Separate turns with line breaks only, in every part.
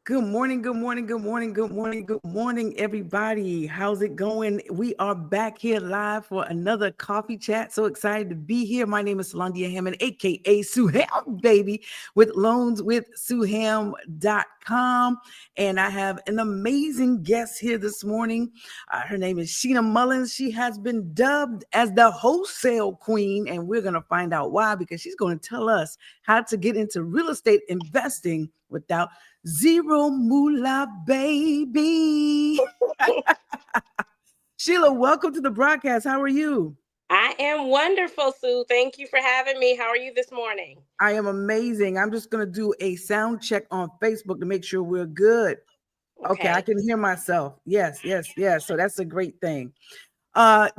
Good morning, good morning, good morning, good morning, good morning, everybody. How's it going? We are back here live for another coffee chat. So excited to be here. My name is Salandia Hammond, aka Suham, baby, with loanswithsuham.com. And I have an amazing guest here this morning. Her name is Sheena Mullins. She has been dubbed as the wholesale queen, and we're going to find out why, because she's going to tell us how to get into real estate investing without zero moolah, baby. Sheila, welcome to the broadcast. How are you?
I am wonderful, Sue. Thank you for having me. How are you this morning?
I am amazing. I'm just going to do a sound check on Facebook to make sure we're good. Okay, I
Okay.
can hear myself. Yes, yes, yes. So that's a great thing. I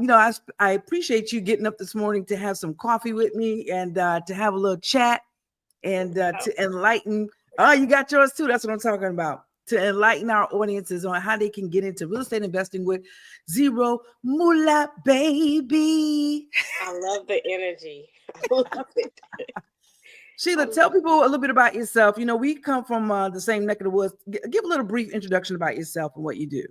appreciate you getting up this morning to have some coffee with me and to have a little chat and to enlighten. Oh, you got yours too. That's what I'm talking about. To enlighten our audiences on how they can get into real estate investing with zero moolah, baby.
I love the energy. I love it.
Sheila,
I
tell
love
people a little bit about yourself. You know, we come from the same neck of the woods. Give a little brief introduction about yourself and what you do.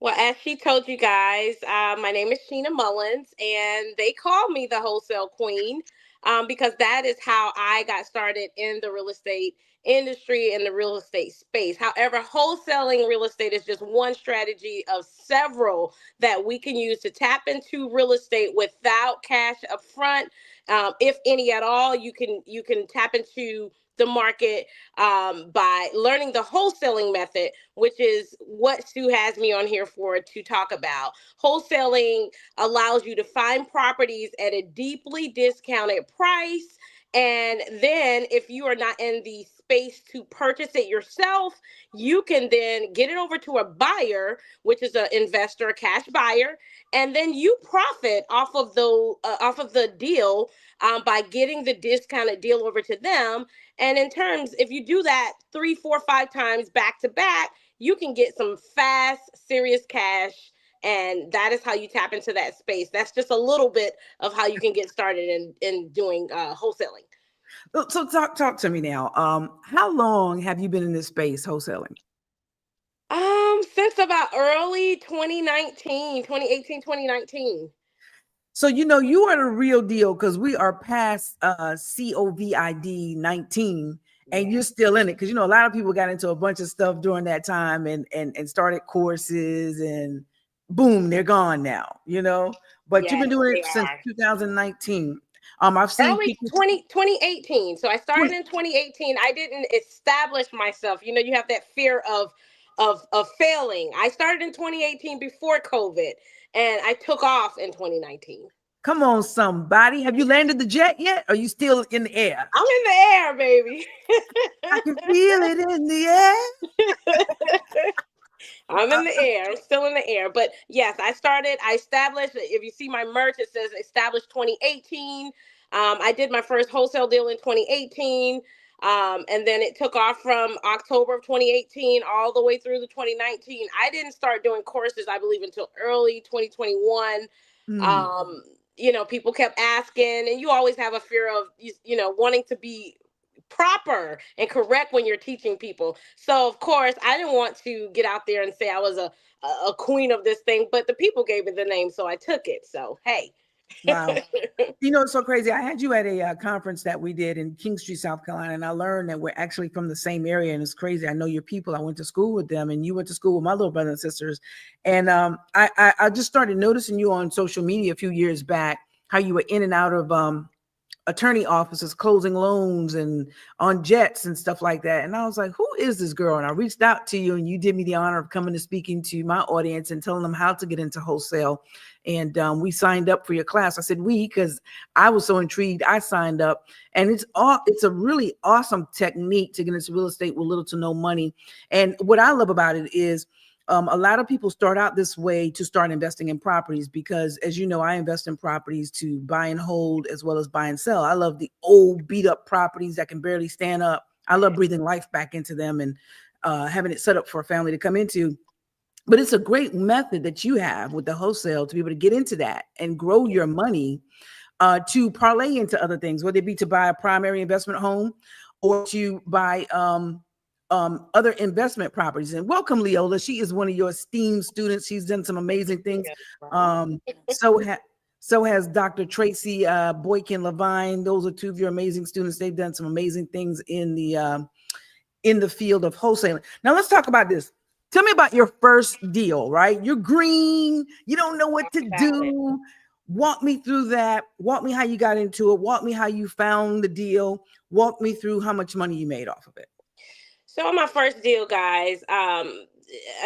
Well, as she told you guys, my name is Sheena Mullins, and they call me the wholesale queen because that is how I got started in the real estate industry and the real estate space. However, wholesaling real estate is just one strategy of several that we can use to tap into real estate without cash up front, if any at all. You can tap into the market by learning the wholesaling method, which is what Sue has me on here for to talk about. Wholesaling allows you to find properties at a deeply discounted price. And then, if you are not in the space to purchase it yourself, you can then get it over to a buyer, which is an investor, a cash buyer, and then you profit off of the deal by getting the discounted deal over to them. And in terms, if you do that 3, 4, 5 times back to back, you can get some fast, serious cash. And that is how you tap into that space. That's just a little bit of how you can get started in doing wholesaling.
So talk to me now. How long have you been in this space wholesaling?
Since about early 2019, 2018, 2019.
So you know you are the real deal because we are past COVID 19, and
Yeah.
you're still in it because you know a lot of people got into a bunch of stuff during that time and started courses and boom, they're gone now. You know, but you've been
Yes,
doing
they
it since
are.
2019. I've seen
Early
people
2018. So I started
20.
in 2018. I didn't establish myself. You have that fear of failing. I started in 2018 before COVID, and I took off in 2019.
Come on, somebody, have you landed the jet yet? Are you still in the air?
I'm in the air, baby.
I can feel it in the air.
I'm in the air. I'm still in the air. But yes, I established, if you see my merch, it says established 2018. I did my first wholesale deal in 2018. And then it took off from October of 2018 all the way through the 2019. I didn't start doing courses, I believe, until early 2021.
Mm.
Um, people kept asking, and you always have a fear of, wanting to be proper and correct when you're teaching people. So of course, I didn't want to get out there and say I was a queen of this thing, but the people gave me the name, so I took it. So hey.
Wow. You know, it's so crazy. I had you at a conference that we did in King Street, South Carolina, and I learned that we're actually from the same area. And it's crazy. I know your people. I went to school with them, and you went to school with my little brothers and sisters. And I just started noticing you on social media a few years back, how you were in and out of attorney offices closing loans and on jets and stuff like that. And I was like, who is this girl? And I reached out to you and you did me the honor of coming and speaking to my audience and telling them how to get into wholesale. And we signed up for your class. I said we because I was so intrigued. I signed up, and it's a really awesome technique to get into real estate with little to no money. And what I love about it is a lot of people start out this way to start investing in properties because, as you know, I invest in properties to buy and hold as well as buy and sell. I love the old beat up properties that can barely stand up. I love breathing life back into them and having it set up for a family to come into. But it's a great method that you have with the wholesale to be able to get into that and grow your money to parlay into other things, whether it be to buy a primary investment home or to buy other investment properties. And welcome, Leola. She is one of your esteemed students. She's done some amazing things. So has Dr. Tracy Boykin Levine. Those are two of your amazing students. They've done some amazing things in the field of wholesaling. Now let's talk about this. Tell me about your first deal, right? You're green. You don't know what to do. Walk me through that. Walk me how you got into it. Walk me how you found the deal. Walk me through how much money you made off of it.
So my first deal, guys, and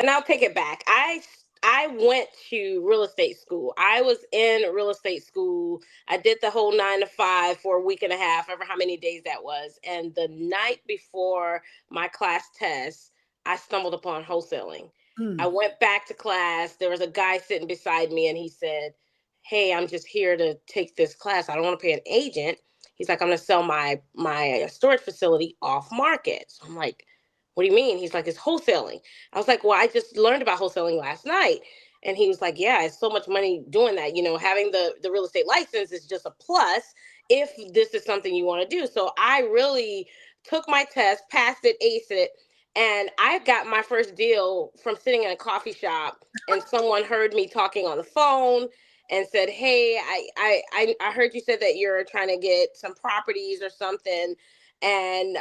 I'll take it back. I went to real estate school. I was in real estate school. I did the whole 9 to 5 for a week and a half, ever how many days that was. And the night before my class test, I stumbled upon wholesaling. I went back to class. There was a guy sitting beside me and he said, "Hey, I'm just here to take this class. I don't want to pay an agent." He's like, "I'm going to sell my storage facility off market." So I'm like, "What do you mean?" He's like, "It's wholesaling." I was like, "Well, I just learned about wholesaling last night." And he was like, "Yeah, it's so much money doing that. You know, having the real estate license is just a plus if this is something you want to do." So I really took my test, passed it, aced it. And I got my first deal from sitting in a coffee shop, and someone heard me talking on the phone and said, "Hey, I heard you said that you're trying to get some properties or something." And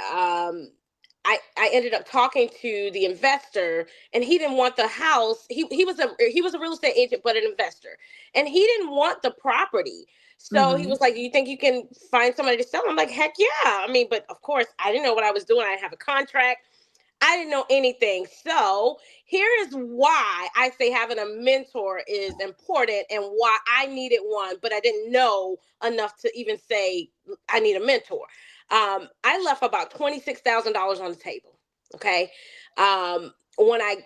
I ended up talking to the investor, and he didn't want the house. He was a real estate agent, but an investor, and he didn't want the property. So he was like, "Do you think you can find somebody to sell?" I'm like, "Heck yeah!" I mean, but of course, I didn't know what I was doing. I didn't have a contract. I didn't know anything. So here is why I say having a mentor is important and why I needed one, but I didn't know enough to even say I need a mentor. I left about $26,000 on the table. Okay. When I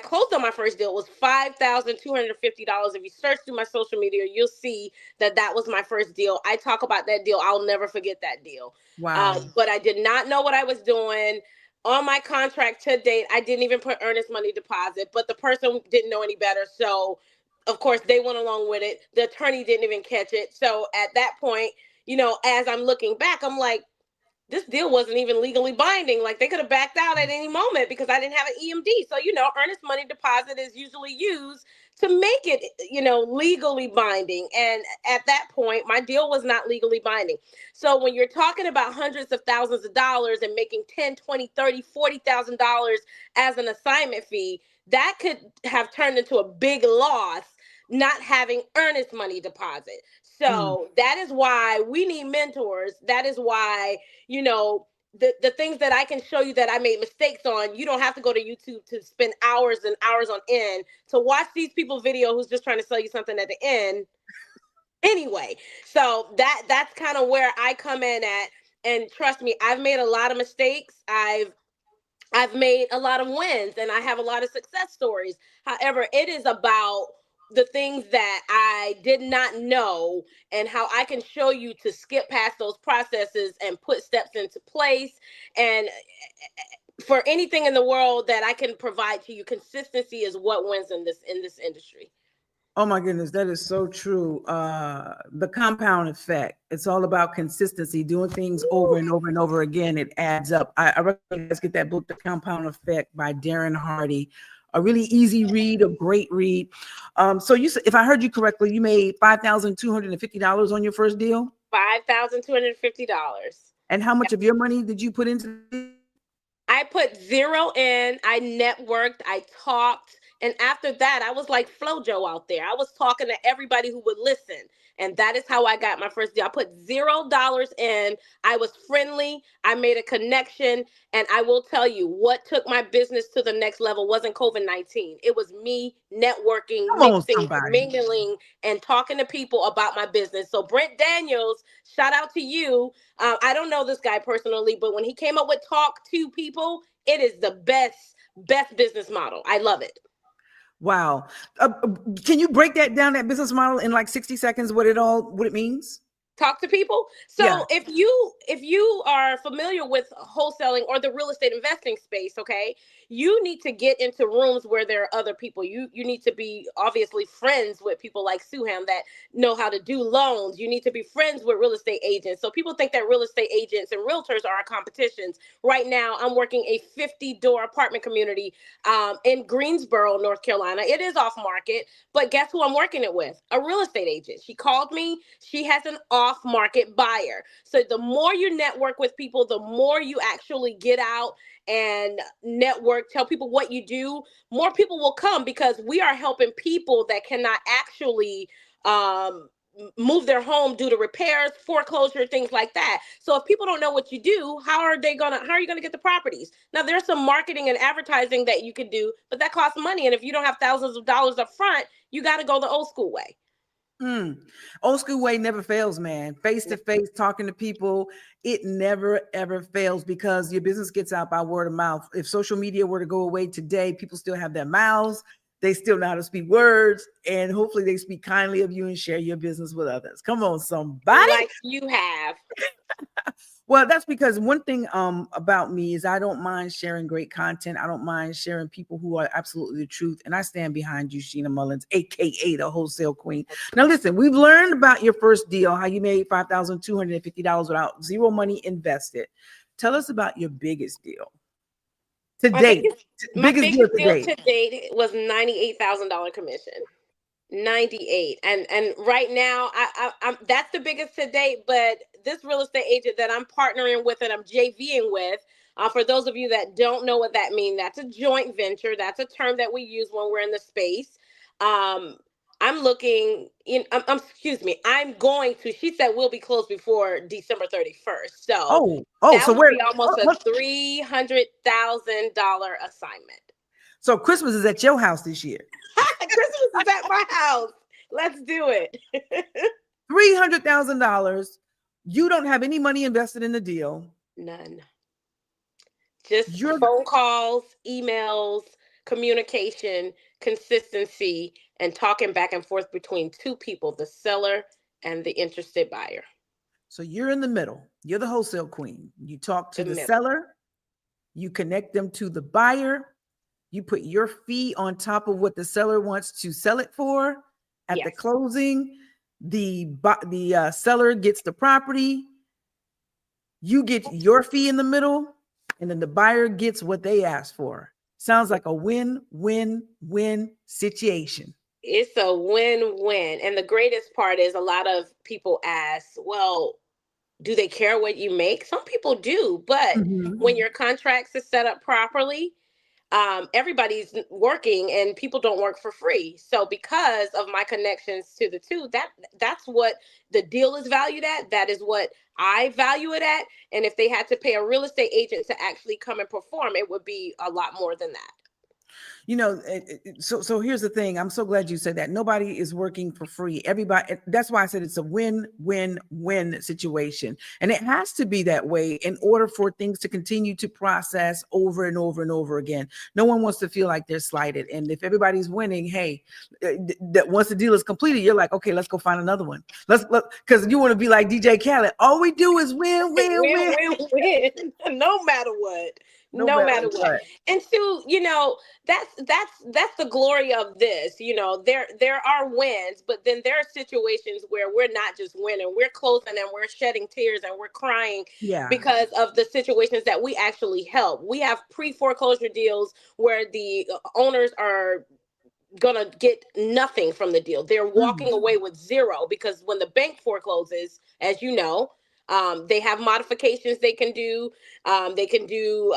closed on my first deal, it was $5,250. If you search through my social media, you'll see that was my first deal. I talk about that deal. I'll never forget that deal.
Wow.
But I did not know what I was doing. On my contract to date, I didn't even put earnest money deposit, but the person didn't know any better. So, of course, they went along with it. The attorney didn't even catch it. So at that point, as I'm looking back, I'm like, this deal wasn't even legally binding. Like, they could have backed out at any moment because I didn't have an EMD. So, earnest money deposit is usually used to make it, legally binding. And at that point, my deal was not legally binding. So when you're talking about hundreds of thousands of dollars and making $10, $20, $30, $40,000 as an assignment fee, that could have turned into a big loss not having earnest money deposit. So that is why we need mentors. That is why, the things that I can show you that I made mistakes on, you don't have to go to YouTube to spend hours and hours on end to watch these people video who's just trying to sell you something at the end. Anyway, so that's kind of where I come in at. And trust me, I've made a lot of mistakes. I've made a lot of wins, and I have a lot of success stories. However, it is about the things that I did not know and how I can show you to skip past those processes and put steps into place. And for anything in the world that I can provide to you, consistency is what wins in this industry.
Oh my goodness, that is so true. The compound effect. It's all about consistency, doing things over and over and over again. It adds up. I recommend you guys get that book, The Compound Effect by Darren Hardy. A really easy read, a great read. So you said, if I heard you correctly, you made $5,250 on your first deal?
$5,250.
And how much of your money did you put into it?
I put zero in. I networked. I talked. And after that, I was like FloJo out there. I was talking to everybody who would listen. And that is how I got my first deal. I put $0 in. I was friendly. I made a connection. And I will tell you, what took my business to the next level wasn't COVID-19. It was me networking, mixing, mingling, and talking to people about my business. So Brent Daniels, shout out to you. I don't know this guy personally, but when he came up with Talk to People, it is the best business model. I love it.
Wow. Can you break that down, that business model, in like 60 seconds, what it means?
talk to people.
Yeah.
So if you are familiar with wholesaling or the real estate investing space, okay, you need to get into rooms where there are other people. You need to be obviously friends with people like Suham that know how to do loans. You need to be friends with real estate agents. So people think that real estate agents and realtors are our competitions. Right now, I'm working a 50-door apartment community in Greensboro, North Carolina. It is off market, but guess who I'm working it with? A real estate agent. She called me. She has an off-market buyer. So the more you network with people, the more you actually get out and network, tell people what you do, more people will come, because we are helping people that cannot actually move their home due to repairs, foreclosure, things like that. So if people don't know what you do, how are you going to get the properties? Now, there's some marketing and advertising that you could do, but that costs money. And if you don't have thousands of dollars up front, you got to go the old school way.
Old school way never fails, man. Face to face, talking to people, it never ever fails, because your business gets out by word of mouth. If social media were to go away today, people still have their mouths. They still know how to speak words, and hopefully they speak kindly of you and share your business with others. Come on, somebody.
Like you have.
Well, that's because one thing about me is I don't mind sharing great content. I don't mind sharing people who are absolutely the truth. And I stand behind you, Sheena Mullins, aka the Wholesale Queen. Now, listen, we've learned about your first deal, how you made $5,250 without zero money invested. Tell us about your biggest deal to date.
My biggest deal to date was $98,000 commission. 98, and right now I'm that's the biggest to date. But this real estate agent that I'm partnering with and I'm JVing with, for those of you that don't know what that means, that's a joint venture. That's a term that we use when we're in the space. I'm looking in. Excuse me. I'm going to. She said we'll be closed before December 31st. So that
so
would be almost a $300,000 assignment.
So Christmas is at your house this year.
Christmas is at my house. Let's do it.
$300,000. You don't have any money invested in the deal.
None. Just phone calls, emails, communication, consistency, and talking back and forth between two people, the seller and the interested buyer.
So you're in the middle. You're the wholesale queen. You talk to the seller. You connect them to the buyer. You put your fee on top of what the seller wants to sell it for. At the closing, the seller gets the property. You get your fee in the middle, and then the buyer gets what they asked for. Sounds like a win-win-win situation.
It's a win-win. And the greatest part is a lot of people ask, well, do they care what you make? Some people do, but when your contracts is set up properly, everybody's working and people don't work for free. So because of my connections to the two, that's what the deal is valued at. That is what I value it at. And if they had to pay a real estate agent to actually come and perform, it would be a lot more than that.
You know, so here's the thing. I'm so glad you said that. Nobody is working for free. Everybody. That's why I said it's a win-win-win situation. And it has to be that way in order for things to continue to process over and over and over again. No one wants to feel like they're slighted. And if everybody's winning, hey, that once the deal is completed, you're like, okay, let's go find another one. Let's because you want to be like DJ Khaled. All we do is win.
No matter what. No matter what. And so, you know, that's the glory of this. You know, there are wins, but then there are situations where we're not just winning, we're closing and we're shedding tears and we're crying because of the situations that we actually help. We have pre-foreclosure deals where the owners are gonna get nothing from the deal. They're walking away with zero, because when the bank forecloses, as you know, they have modifications they can do. They can do,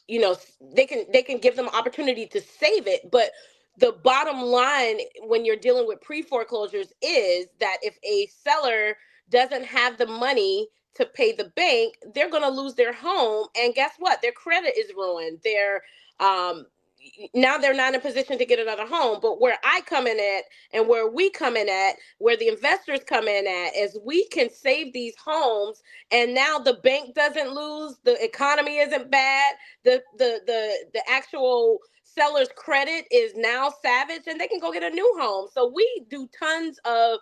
you know, they can give them opportunity to save it. But the bottom line when you're dealing with pre-foreclosures is that if a seller doesn't have the money to pay the bank, they're going to lose their home. And guess what? Their credit is ruined. Now they're not in a position to get another home. But where I come in at, and where we come in at, where the investors come in at, is we can save these homes, and now the bank doesn't lose, the economy isn't bad, the actual seller's credit is now savage and they can go get a new home. So we do tons of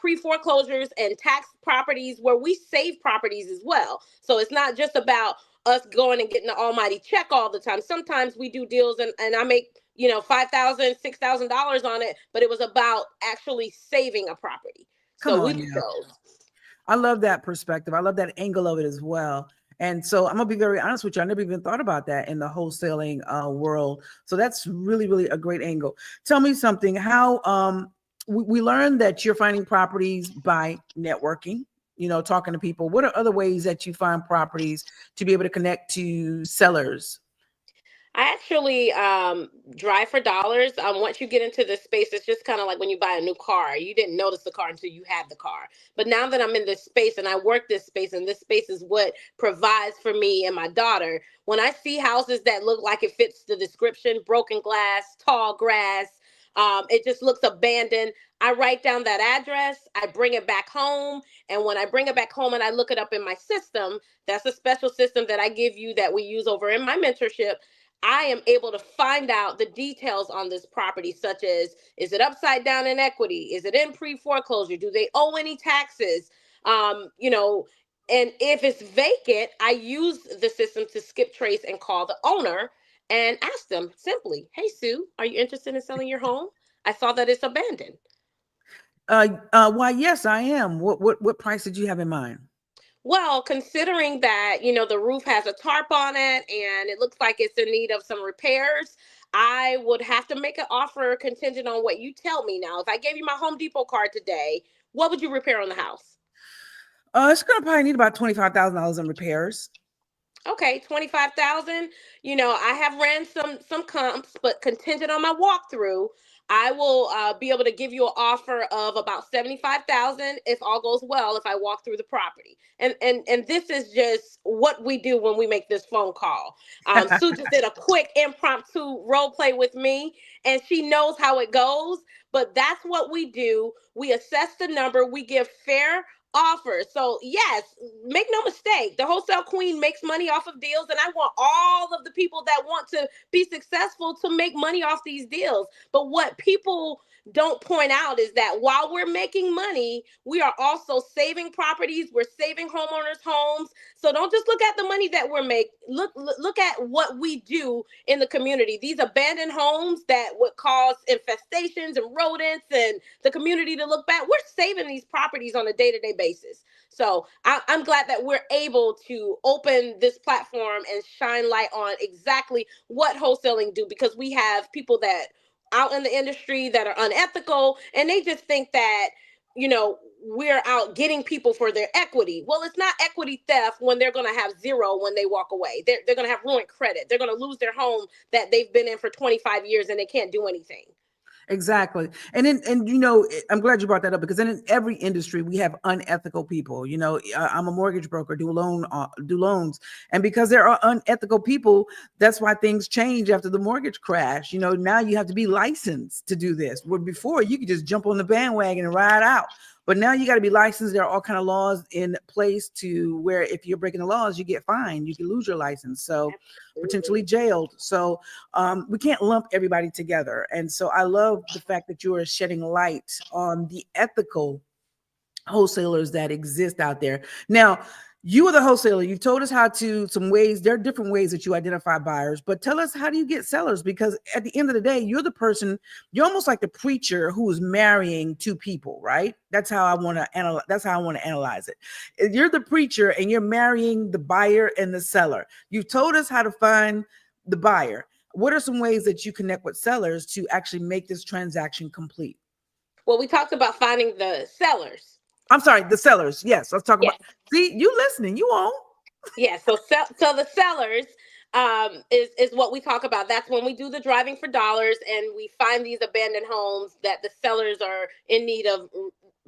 pre-foreclosures and tax properties where we save properties as well. So it's not just about us going and getting the almighty check all the time. Sometimes we do deals and I make, $5,000, $6,000 on it, but it was about actually saving a property.
Come
So we
on
do
now.
those.
I love that perspective. I love that angle of it as well. And so I'm gonna be very honest with you. I never even thought about that in the wholesaling world. So that's really, really a great angle. Tell me something. How we learned that you're finding properties by networking. Talking to people. What are other ways that you find properties to be able to connect to sellers?
I actually drive for dollars. Once you get into this space, it's just kind of like when you buy a new car. You didn't notice the car until you had the car. But now that I'm in this space and I work this space, and this space is what provides for me and my daughter, when I see houses that look like it fits the description, broken glass, tall grass, it just looks abandoned. I write down that address, I bring it back home. And when I bring it back home and I look it up in my system, that's a special system that I give you that we use over in my mentorship. I am able to find out the details on this property, such as, is it upside down in equity? Is it in pre-foreclosure? Do they owe any taxes? And if it's vacant, I use the system to skip trace and call the owner and ask them simply, hey, Sue, are you interested in selling your home? I saw that it's abandoned.
Why, yes, I am. What price did you have in mind?
Well, considering that, the roof has a tarp on it and it looks like it's in need of some repairs, I would have to make an offer contingent on what you tell me now. If I gave you my Home Depot card today, what would you repair on the house?
It's gonna probably need about $25,000 in repairs.
Okay, 25,000. I have ran some comps, but contingent on my walkthrough, I will be able to give you an offer of about 75,000 if all goes well, if I walk through the property. And this is just what we do when we make this phone call. Sue just did a quick impromptu role play with me, and she knows how it goes. But that's what we do. We assess the number. We give fair offers. So yes, make no mistake, the wholesale queen makes money off of deals, and I want all of the people that want to be successful to make money off these deals. But what people don't point out is that while we're making money, we are also saving properties, we're saving homeowners homes. So don't just look at the money that we're making. Look at what we do in the community. These abandoned homes that would cause infestations and rodents and the community to look back, we're saving these properties on a day-to-day basis. So I'm glad that we're able to open this platform and shine light on exactly what wholesaling do, because we have people that out in the industry that are unethical, and they just think that, we're out getting people for their equity. Well, it's not equity theft when they're going to have zero when they walk away. They're going to have ruined credit. They're going to lose their home that they've been in for 25 years and they can't do anything.
Exactly. And I'm glad you brought that up, because in every industry we have unethical people. I'm a mortgage broker, do loans. And because there are unethical people, that's why things change after the mortgage crash. Now you have to be licensed to do this. Where before you could just jump on the bandwagon and ride out. But now you got to be licensed. There are all kind of laws in place to where if you're breaking the laws, you get fined, you can lose your license. So potentially jailed. So we can't lump everybody together. And so I love the fact that you are shedding light on the ethical wholesalers that exist out there. Now, you are the wholesaler. You've told us some ways. There are different ways that you identify buyers, but tell us, how do you get sellers? Because at the end of the day, you're the person, you're almost like the preacher who is marrying two people, right? That's how I want to analyze it. You're the preacher and you're marrying the buyer and the seller. You've told us how to find the buyer. What are some ways that you connect with sellers to actually make this transaction complete?
Well, we talked about finding the sellers.
I'm sorry, the sellers. Yes, let's talk about. See, you listening? You on?
Yeah. So the sellers is what we talk about. That's when we do the driving for dollars and we find these abandoned homes that the sellers are in need of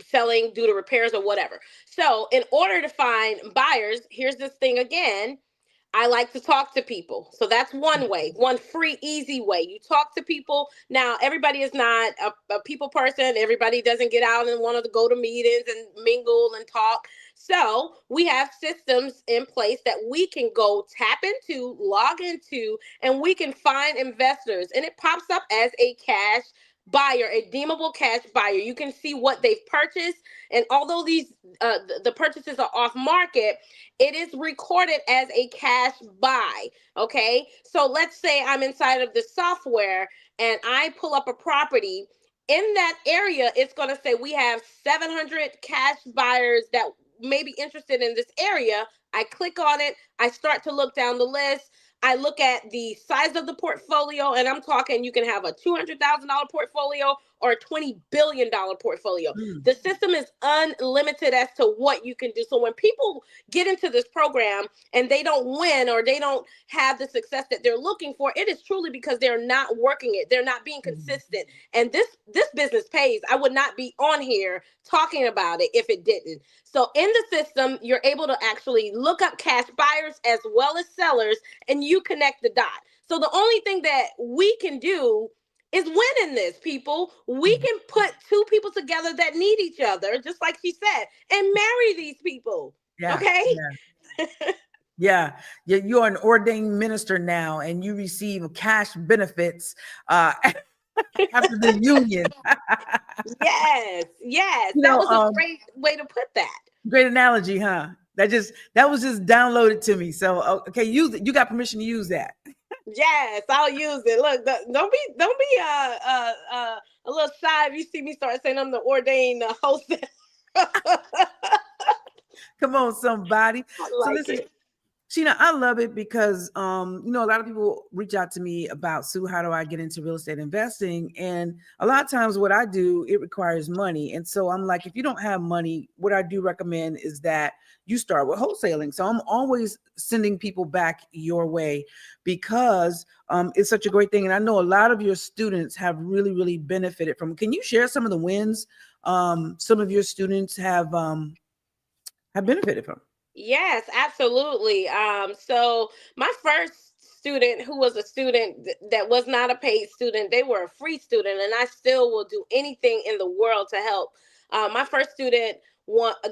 selling due to repairs or whatever. So in order to find buyers, here's this thing again. I like to talk to people. So that's one way, one free, easy way. You talk to people. Now, everybody is not a people person. Everybody doesn't get out and want to go to meetings and mingle and talk. So we have systems in place that we can go tap into, log into, and we can find investors. And it pops up as a cash buyer, a deemable cash buyer. You can see what they've purchased. And although the purchases are off market, it is recorded as a cash buy. Okay. So let's say I'm inside of the software and I pull up a property. In that area, it's going to say we have 700 cash buyers that may be interested in this area. I click on it. I start to look down the list. I look at the size of the portfolio, and I'm talking you can have a $200,000 portfolio or a $20 billion portfolio.
Mm.
The system is unlimited as to what you can do. So when people get into this program and they don't win or they don't have the success that they're looking for, it is truly because they're not working it. They're not being consistent. And this business pays. I would not be on here talking about it if it didn't. So in the system, you're able to actually look up cash buyers as well as sellers, and you connect the dot. So the only thing that we can do is win in this, people. We can put two people together that need each other, just like she said, and marry these people.
Yeah.
Okay.
Yeah. You're an ordained minister now, and you receive cash benefits after the union.
Yes. That was a great way to put that.
Great analogy, huh? That was just downloaded to me. So okay, use it. You got permission to use that.
Yes, I'll use it. Look, don't be a little shy if you see me start saying I'm the ordained host.
Come on, somebody.
So listen,
Sheena, I love it because a lot of people reach out to me about, Sue, how do I get into real estate investing? And a lot of times what I do, it requires money. And so I'm like, if you don't have money, what I do recommend is that you start with wholesaling. So I'm always sending people back your way because it's such a great thing. And I know a lot of your students have really, really benefited from. Can you share some of the wins some of your students have benefited from?
Yes, absolutely. So my first student, who was a student that was not a paid student, they were a free student, and I still will do anything in the world to help. My first student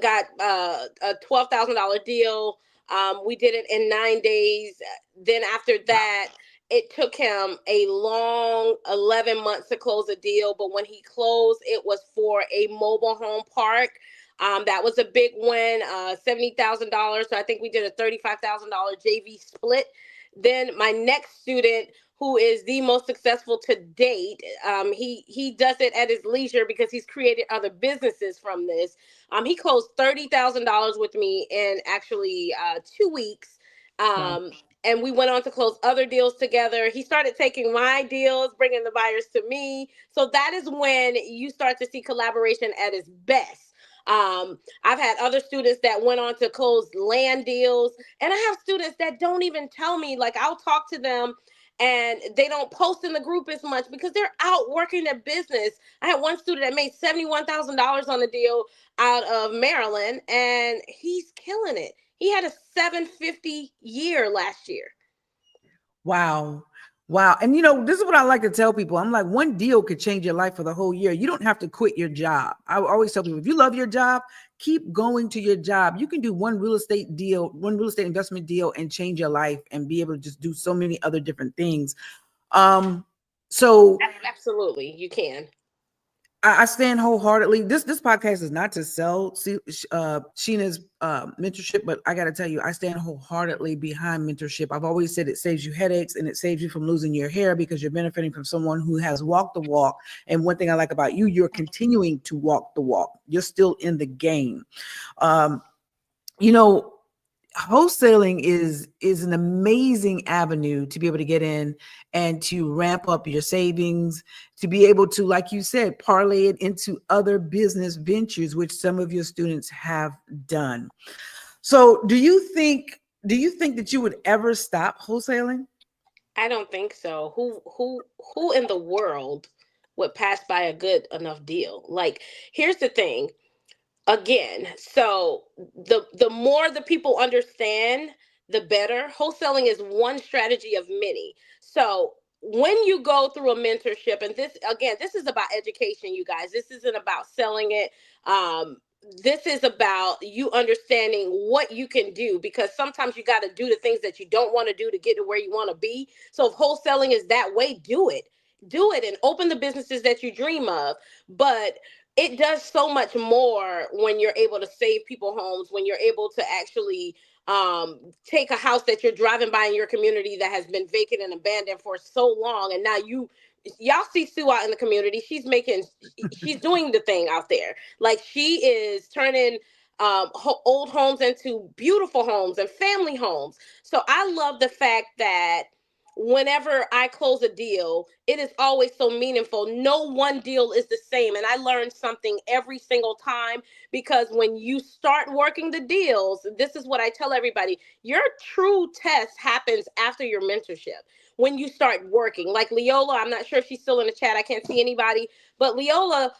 got a $12,000 deal. We did it in 9 days. Then after that, it took him a long 11 months to close a deal. But when he closed, it was for a mobile home park. That was a big win, $70,000. So I think we did a $35,000 JV split. Then my next student, who is the most successful to date, he does it at his leisure because he's created other businesses from this. He closed $30,000 with me in actually 2 weeks. And we went on to close other deals together. He started taking my deals, bringing the buyers to me. So that is when you start to see collaboration at its best. I've had other students that went on to close land deals, and I have students that don't even tell me. Like, I'll talk to them and they don't post in the group as much because they're out working their business. I had one student that made $71,000 on the deal out of Maryland, and he's killing it. He had a 750 year last year.
Wow. And this is what I like to tell people. I'm like, one deal could change your life for the whole year. You don't have to quit your job. I always tell people, if you love your job, keep going to your job. You can do one real estate investment deal and change your life and be able to just do so many other different things. So
absolutely, you can.
I stand wholeheartedly. This podcast is not to sell Sheena's mentorship, but I got to tell you, I stand wholeheartedly behind mentorship. I've always said it saves you headaches and it saves you from losing your hair because you're benefiting from someone who has walked the walk. And one thing I like about you, you're continuing to walk the walk. You're still in the game. Wholesaling is an amazing avenue to be able to get in and to ramp up your savings, to be able to, like you said, parlay it into other business ventures, which some of your students have done. So do you think that you would ever stop wholesaling?
I don't think so. Who in the world would pass by a good enough deal? Like, here's the thing. Again, so the more the people understand the better. Wholesaling is one strategy of many. So when you go through a mentorship, and this again, this is about education, you guys. This isn't about selling it. This is about you understanding what you can do, because sometimes you got to do the things that you don't want to do to get to where you want to be. So if wholesaling is that way, do it. Do it and open the businesses that you dream of. But it does so much more when you're able to save people homes, when you're able to actually take a house that you're driving by in your community that has been vacant and abandoned for so long, and now y'all see Sue out in the community. She's doing the thing out there. Like, she is turning old homes into beautiful homes and family homes. So I love the fact that whenever I close a deal, it is always so meaningful. No one deal is the same. And I learn something every single time, because when you start working the deals, this is what I tell everybody: your true test happens after your mentorship. When you start working, like Leola, I'm not sure if she's still in the chat. I can't see anybody, but Leola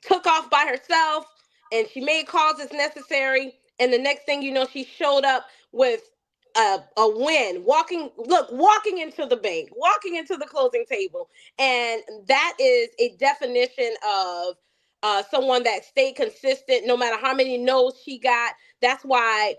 took off by herself and she made calls as necessary. And the next thing you know, she showed up with a win, walking into the bank, walking into the closing table. And that is a definition of someone that stayed consistent no matter how many no's she got. That's why,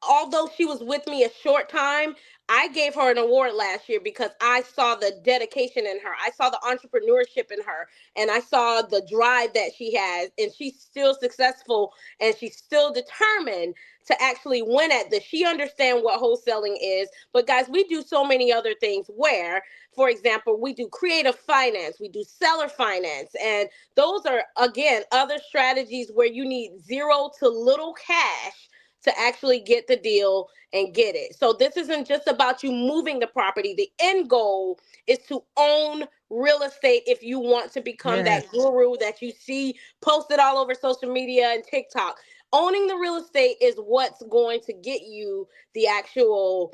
although she was with me a short time, I gave her an award last year, because I saw the dedication in her. I saw the entrepreneurship in her, and I saw the drive that she has, and she's still successful, and she's still determined to actually win at this. She understands what wholesaling is. But guys, we do so many other things where, for example, we do creative finance, we do seller finance, and those are, again, other strategies where you need zero to little cash to actually get the deal and get it. So this isn't just about you moving the property. The end goal is to own real estate if you want to become
Yes.
that guru that you see posted all over social media and TikTok. Owning the real estate is what's going to get you the actual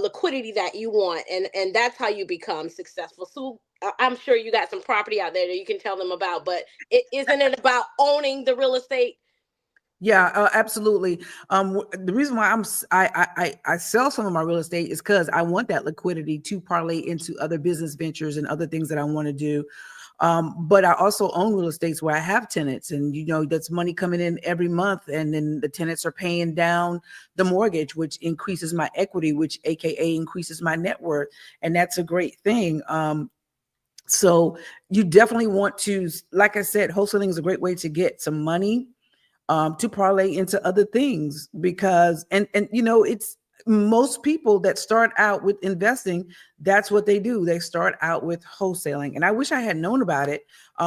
liquidity that you want, and that's how you become successful. So I'm sure you got some property out there that you can tell them about, but isn't it about owning the real estate?
Yeah, absolutely. The reason why I sell some of my real estate is because I want that liquidity to parlay into other business ventures and other things that I want to do. But I also own real estates where I have tenants, and that's money coming in every month, and then the tenants are paying down the mortgage, which increases my equity, which AKA increases my net worth, and that's a great thing. So you definitely want to, like I said, wholesaling is a great way to get some money to parlay into other things, because and it's most people that start out with investing, that's what they do. They start out with wholesaling. And I wish I had known about it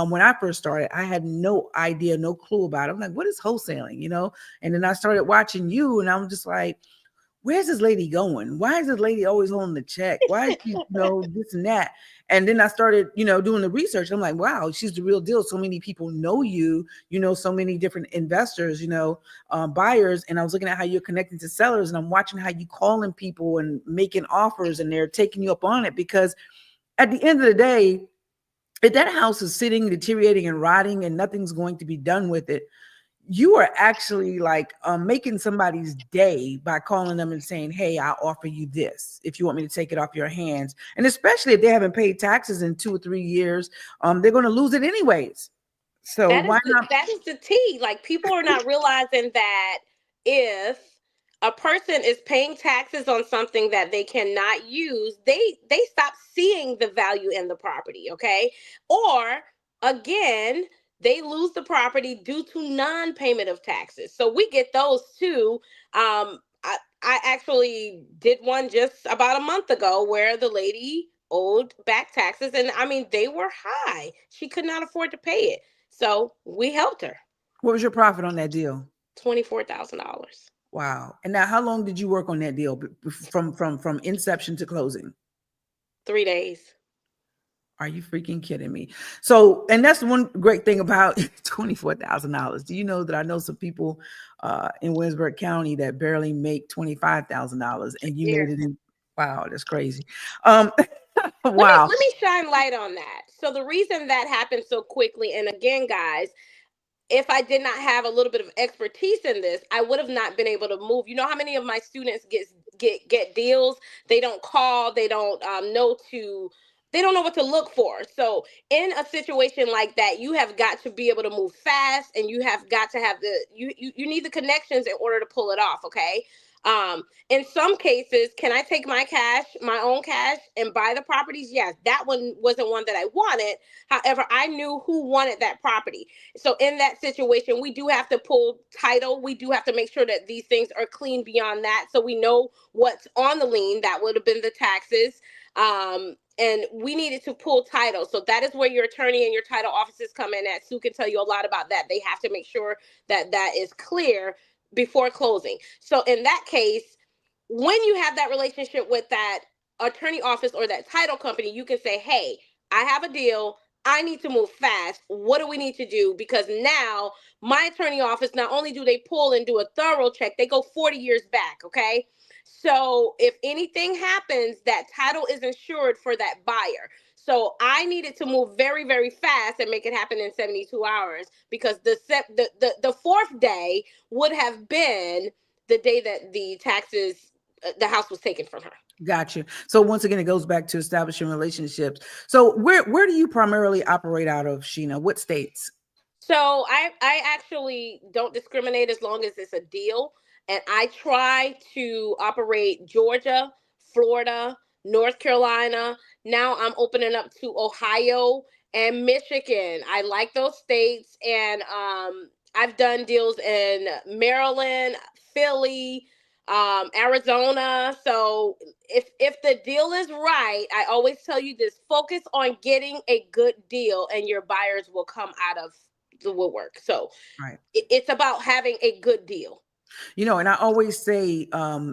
when I first started. I had no idea, no clue about it. I'm like, what is wholesaling? And then I started watching you, and I'm just like, where's this lady going? Why is this lady always holding the check? Why is she, this and that? And then I started, doing the research. I'm like, wow, she's the real deal. So many people know you, so many different investors, buyers. And I was looking at how you're connecting to sellers, and I'm watching how you calling people and making offers, and they're taking you up on it. Because at the end of the day, if that house is sitting, deteriorating and rotting, and nothing's going to be done with it, you are actually like making somebody's day by calling them and saying, hey, I'll offer you this if you want me to take it off your hands. And especially if they haven't paid taxes in 2 or 3 years, they're going to lose it anyways. So why not?
That is the tea. Like, people are not realizing that if a person is paying taxes on something that they cannot use, they stop seeing the value in the property, okay? Or again, they lose the property due to non-payment of taxes. So we get those too. I actually did one just about a month ago where the lady owed back taxes, and I mean, they were high. She could not afford to pay it. So we helped her.
What was your profit on that deal?
$24,000.
Wow. And now, how long did you work on that deal from inception to closing?
3 days.
Are you freaking kidding me? So, and that's one great thing about $24,000. Do you know that I know some people in Williamsburg County that barely make $25,000, and you made it in? Wow, that's crazy. Wow.
Let me shine light on that. So the reason that happened so quickly, and again, guys, if I did not have a little bit of expertise in this, I would have not been able to move. You know how many of my students get deals? They don't call. They don't know to. They don't know what to look for. So in a situation like that, you have got to be able to move fast, and you have got to have you need the connections in order to pull it off. Okay. In some cases, can I take my own cash, and buy the properties? Yes, that one wasn't one that I wanted. However, I knew who wanted that property. So in that situation, we do have to pull title. We do have to make sure that these things are clean beyond that. So we know what's on the lien. That would have been the taxes. And we needed to pull title. So that is where your attorney and your title offices come in at. Sue can tell you a lot about that. They have to make sure that that is clear before closing. So in that case, when you have that relationship with that attorney office or that title company, you can say, hey, I have a deal. I need to move fast. What do we need to do? Because now my attorney office, not only do they pull and do a thorough check, they go 40 years back. Okay. So if anything happens, that title is insured for that buyer. So I needed to move very, very fast and make it happen in 72 hours, because the fourth day would have been the day that the house was taken from her.
Gotcha. So once again, it goes back to establishing relationships. So where do you primarily operate out of, Sheena? What states?
So I actually don't discriminate as long as it's a deal. And I try to operate Georgia, Florida, North Carolina. Now I'm opening up to Ohio and Michigan. I like those states. And I've done deals in Maryland, Philly, Arizona. So if the deal is right, I always tell you this: focus on getting a good deal, and your buyers will come out of the woodwork. So
Right.
it's about having a good deal.
And I always say,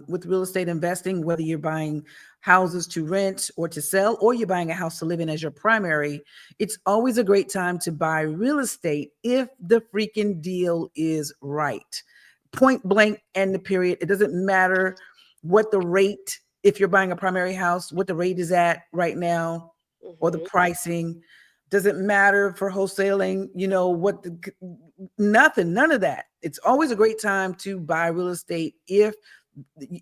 with real estate investing, whether you're buying houses to rent or to sell, or you're buying a house to live in as your primary, it's always a great time to buy real estate if the freaking deal is right. Point blank, and the period. It doesn't matter what the rate, if you're buying a primary house, what the rate is at right now, or the
Mm-hmm.
pricing. Doesn't matter for wholesaling, nothing, none of that. It's always a great time to buy real estate if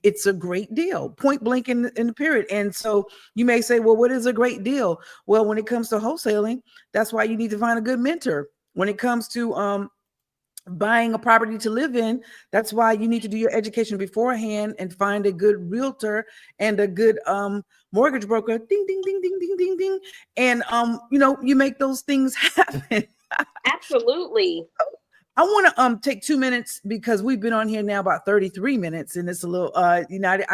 it's a great deal, point blank, in the period. And so you may say, well, what is a great deal? Well, when it comes to wholesaling, that's why you need to find a good mentor. When it comes to buying a property to live in, that's why you need to do your education beforehand and find a good realtor and a good mortgage broker. Ding ding ding ding ding ding ding. And you make those things happen.
Absolutely.
I want to take 2 minutes, because we've been on here now about 33 minutes, and it's a little I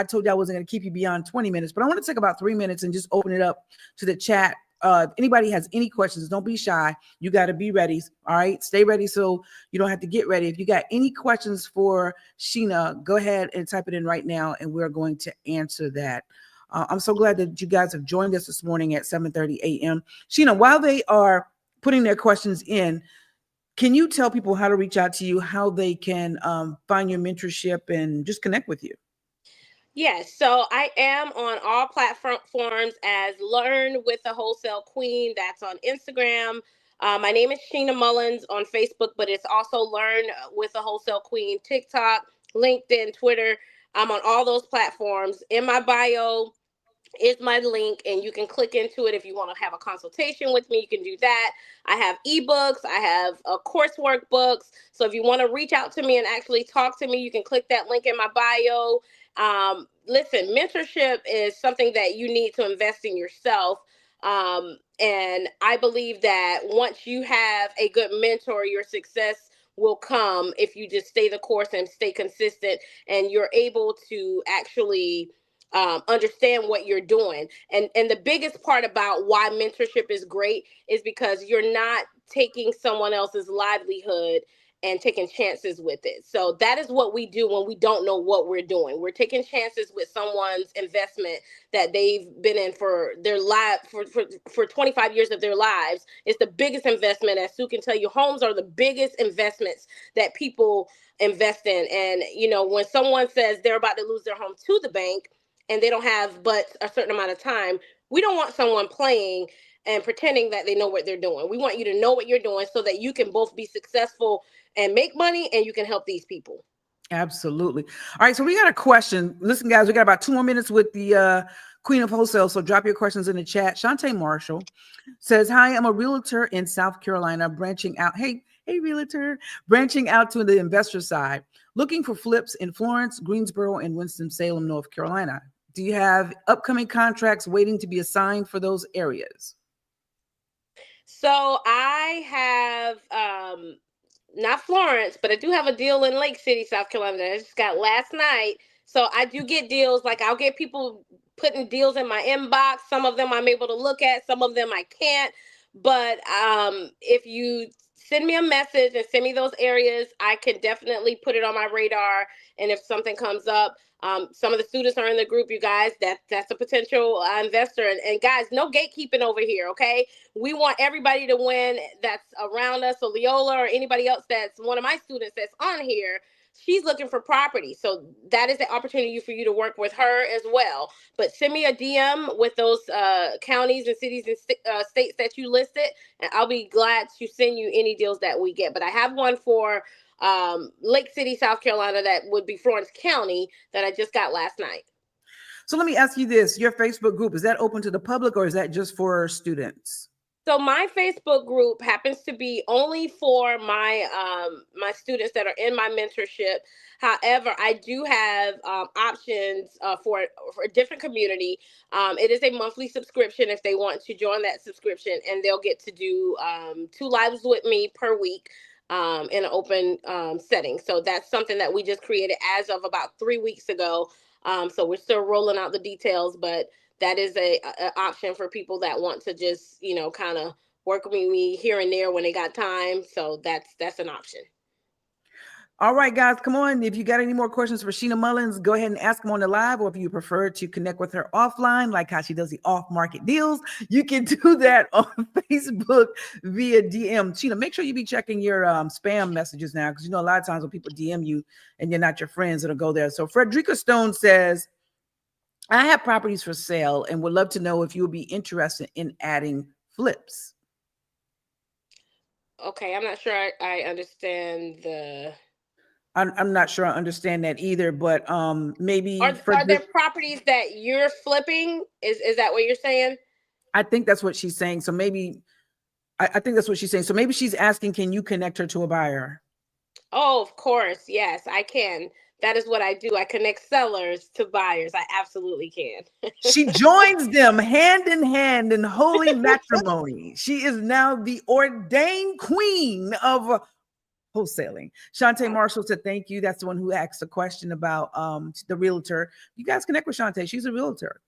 told you I wasn't going to keep you beyond 20 minutes, but I want to take about 3 minutes and just open it up to the chat. Anybody has any questions, don't be shy. You got to be ready. All right. Stay ready so you don't have to get ready. If you got any questions for Sheena, go ahead and type it in right now, and we're going to answer that. I'm so glad that you guys have joined us this morning at 7:30 a.m. Sheena, while they are putting their questions in, can you tell people how to reach out to you, how they can find your mentorship and just connect with you?
Yes, so I am on all platforms as Learn with the Wholesale Queen. That's on Instagram. My name is Sheena Mullins on Facebook, but it's also Learn with the Wholesale Queen, TikTok, LinkedIn, Twitter. I'm on all those platforms. In my bio is my link, and you can click into it if you want to have a consultation with me. You can do that. I have ebooks, I have coursework books. So if you want to reach out to me and actually talk to me, you can click that link in my bio. Listen, mentorship is something that you need to invest in yourself. And I believe that once you have a good mentor, your success will come if you just stay the course and stay consistent, and you're able to actually understand what you're doing. And the biggest part about why mentorship is great is because you're not taking someone else's livelihood and taking chances with it. So that is what we do when we don't know what we're doing. We're taking chances with someone's investment that they've been in for their life for 25 years of their lives. It's the biggest investment. As Sue can tell you, homes are the biggest investments that people invest in. And when someone says they're about to lose their home to the bank and they don't have but a certain amount of time, we don't want someone playing and pretending that they know what they're doing. We want you to know what you're doing so that you can both be successful and make money, and you can help these people.
Absolutely. All right. So we got a question. Listen, guys, we got about 2 more minutes with the Queen of Wholesale. So drop your questions in the chat. Shantae Marshall says, hi, I'm a realtor in South Carolina, branching out. Hey, realtor, branching out to the investor side, looking for flips in Florence, Greensboro, and Winston-Salem, North Carolina. Do you have upcoming contracts waiting to be assigned for those areas?
So I have not Florence, but I do have a deal in Lake City, South Carolina that I just got last night. So I do get deals. Like, I'll get people putting deals in my inbox. Some of them I'm able to look at, some of them I can't. But if you send me a message and send me those areas, I can definitely put it on my radar. And if something comes up, some of the students are in the group, you guys. That's a potential investor. And guys, no gatekeeping over here, okay? We want everybody to win that's around us. So Leola or anybody else that's one of my students that's on here, she's looking for property. So that is the opportunity for you to work with her as well. But send me a DM with those counties and cities and states that you listed, and I'll be glad to send you any deals that we get. But I have one for Lake City, South Carolina, that would be Florence County, that I just got last night.
So let me ask you this, your Facebook group, is that open to the public or is that just for students?
So my Facebook group happens to be only for my my students that are in my mentorship. However, I do have options for a different community. It is a monthly subscription if they want to join that subscription, and they'll get to do 2 lives with me per week in an open setting. So that's something that we just created as of about 3 weeks ago. So we're still rolling out the details, but that is a option for people that want to just, kind of work with me here and there when they got time. So that's an option.
All right, guys, come on. If you got any more questions for Sheena Mullins, go ahead and ask them on the live, or if you prefer to connect with her offline, like how she does the off-market deals, you can do that on Facebook via DM. Sheena, make sure you be checking your spam messages now, because a lot of times when people DM you and you're not your friends, it'll go there. So Frederica Stone says, I have properties for sale and would love to know if you would be interested in adding flips.
Okay, I'm not sure I understand the...
I'm not sure I understand that either, but maybe
are there properties that you're flipping? Is that what you're saying?
I think that's what she's saying. So maybe I think that's what she's saying. So maybe she's asking, can you connect her to a buyer?
Oh, of course. Yes, I can. That is what I do. I connect sellers to buyers. I absolutely can.
She joins them hand in hand in holy matrimony. She is now the ordained queen of wholesaling. Shantae Marshall said, thank you. That's the one who asked a question about the realtor. You guys connect with Shantae. She's a realtor.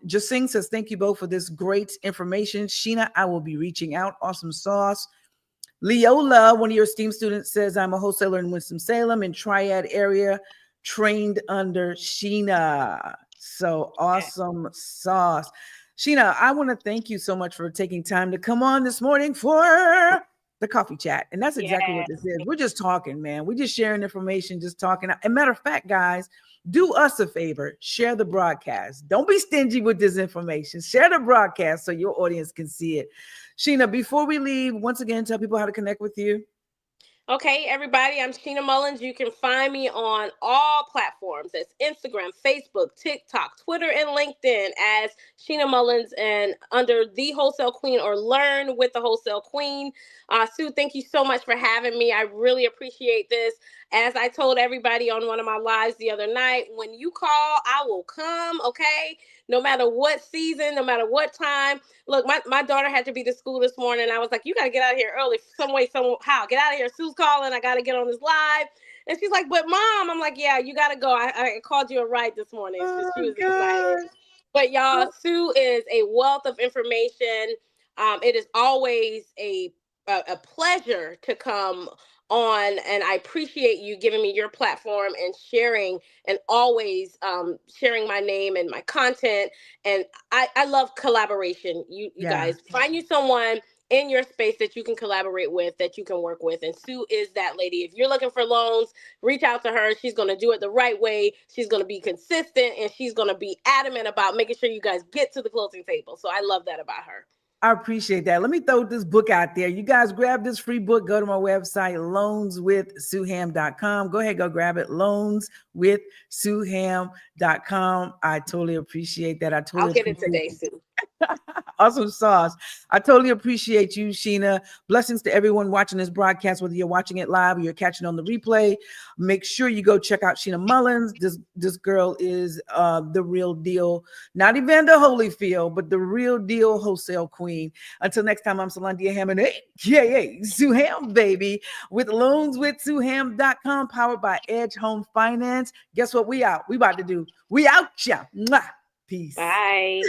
Jasing says, thank you both for this great information. Sheena, I will be reaching out. Awesome sauce. Leola, one of your STEAM students, says, I'm a wholesaler in Winston-Salem in Triad area, trained under Sheena. So awesome sauce. Sheena, I want to thank you so much for taking time to come on this morning for the coffee chat. And that's exactly what this is. We're just talking, man. We're just sharing information, just talking. And matter of fact, guys, do us a favor, share the broadcast. Don't be stingy with this information. Share the broadcast so your audience can see it. Sheena, before we leave, once again, tell people how to connect with you.
Okay, everybody, I'm Sheena Mullins. You can find me on all platforms. That's Instagram, Facebook, TikTok, Twitter, and LinkedIn as Sheena Mullins, and under The Wholesale Queen or Learn with the Wholesale Queen. Sue, thank you so much for having me. I really appreciate this. As I told everybody on one of my lives the other night, when you call, I will come, okay? No matter what season, no matter what time. Look, my daughter had to be to school this morning. I was like, you got to get out of here early some way, somehow. Get out of here. Sue's calling. I got to get on this live. And she's like, but Mom, I'm like, yeah, you got to go. I called you a ride this morning. So she was excited. But y'all, Sue is a wealth of information. It is always a pleasure to come on, and I appreciate you giving me your platform and sharing, and always sharing my name and my content. And I love collaboration. You guys find you someone in your space that you can collaborate with, that you can work with. And Sue is that lady. If you're looking for loans, reach out to her. She's going to do it the right way. She's going to be consistent, and she's going to be adamant about making sure you guys get to the closing table. So I love that about her.
I appreciate that. Let me throw this book out there. You guys grab this free book. Go to my website, loanswithsueham.com. Go ahead, go grab it, loanswithsueham.com. I totally appreciate that.
I'll get it today, Sue.
Awesome sauce. I totally appreciate you, Sheena. Blessings to everyone watching this broadcast, whether you're watching it live or you're catching on the replay. Make sure you go check out Sheena Mullins. This girl is the real deal. Not Evander Holyfield, but the real deal wholesale queen. Until next time, I'm Solandia Hammond, aka Sue Ham, baby, with loanswithsueham.com, powered by Edge Home Finance. Guess what? We out. We about to do. We out, ya. Mwah. Peace.
Bye.